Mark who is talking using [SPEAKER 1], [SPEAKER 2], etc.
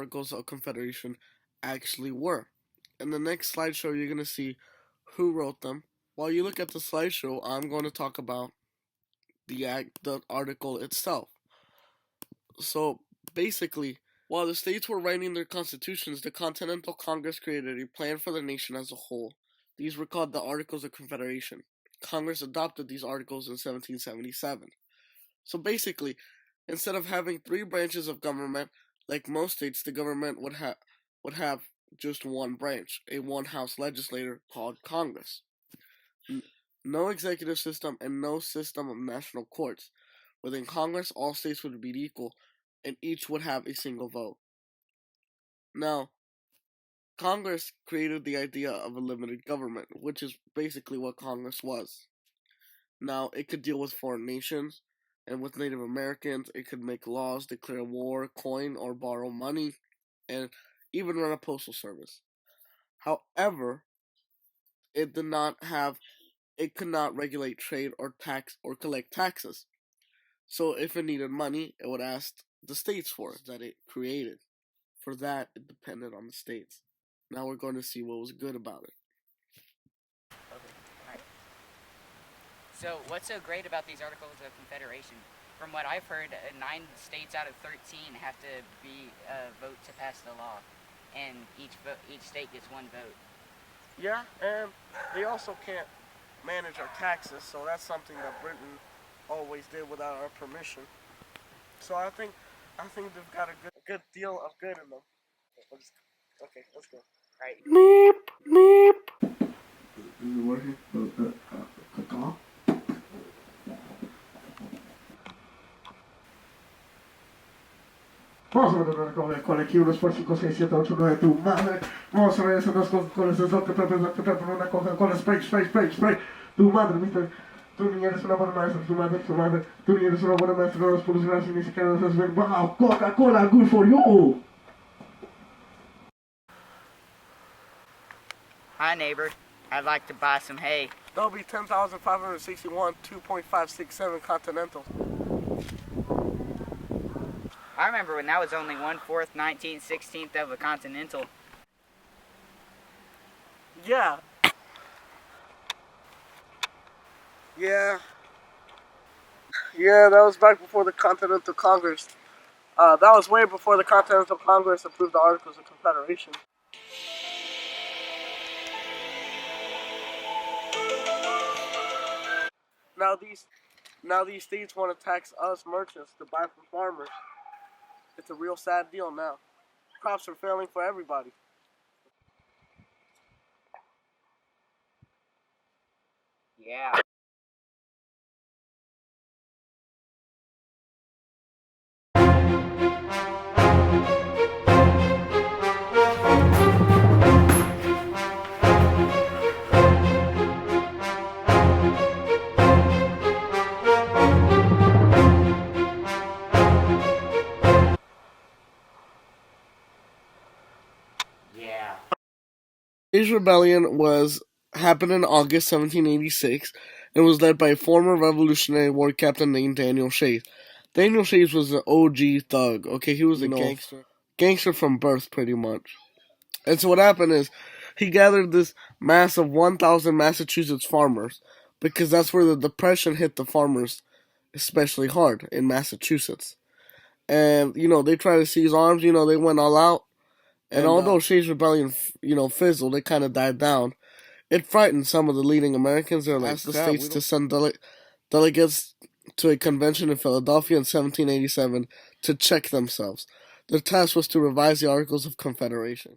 [SPEAKER 1] Articles of Confederation actually were. In the next slideshow, you're going to see who wrote them. While you look at the slideshow, I'm going to talk about the article itself. So basically, while the states were writing their constitutions, the Continental Congress created a plan for the nation as a whole. These were called the Articles of Confederation. Congress adopted these articles in 1777. So basically, instead of having three branches of government, like most states, the government would have just one branch, a one-house legislature called Congress. No executive system and no system of national courts. Within Congress, all states would be equal, and each would have a single vote. Now, Congress created the idea of a limited government, which is basically what Congress was. Now, it could deal with foreign nations, and with Native Americans, it could make laws, declare war, coin or borrow money, and even run a postal service. However, it could not regulate trade or tax or collect taxes. So if it needed money, it would ask the states for it that it created. For that, it depended on the states. Now we're going to see what was good about it.
[SPEAKER 2] Okay, alright. So what's so great about these Articles of Confederation? From what I've heard, 9 states out of 13 have to vote to pass the law, and each state gets one vote.
[SPEAKER 1] Yeah, and they also can't manage our taxes, so that's something that Britain always did without our permission. So I think they've got a good deal of good in them. Okay, let's go.
[SPEAKER 2] Right.
[SPEAKER 1] Meep, meep. Is it working? Call?
[SPEAKER 3] Posso vedere come chiudo sporci così si tocca come tu madre posso essere con le sotto per una cosa con le spray tu madre mi stai tu non eres una buona maestra tu madre tu non eres una buena maestra con los puros gracias ni siquiera nos ven wow Coca-Cola good for you.
[SPEAKER 2] Hi neighbor, I'd like to buy some hay.
[SPEAKER 1] That'll be 10,561 2.567 Continentals.
[SPEAKER 2] I remember when that was only 1/4, 19th, 16th of a Continental.
[SPEAKER 1] Yeah. Yeah, that was back before the Continental Congress. That was way before the Continental Congress approved the Articles of Confederation. Now these states want to tax us merchants to buy from farmers. It's a real sad deal now. Crops are failing for everybody.
[SPEAKER 2] Yeah. Yeah.
[SPEAKER 1] His rebellion happened in August 1786 and was led by a former Revolutionary War captain named Daniel Shays. Daniel Shays was an OG thug. Okay, he was a gangster from birth, pretty much. And so what happened is he gathered this mass of 1,000 Massachusetts farmers because that's where the Depression hit the farmers especially hard in Massachusetts. And they tried to seize arms. They went all out. And although Shays' rebellion, fizzled, it kind of died down. It frightened some of the leading Americans. They asked the states to send delegates to a convention in Philadelphia in 1787 to check themselves. Their task was to revise the Articles of Confederation.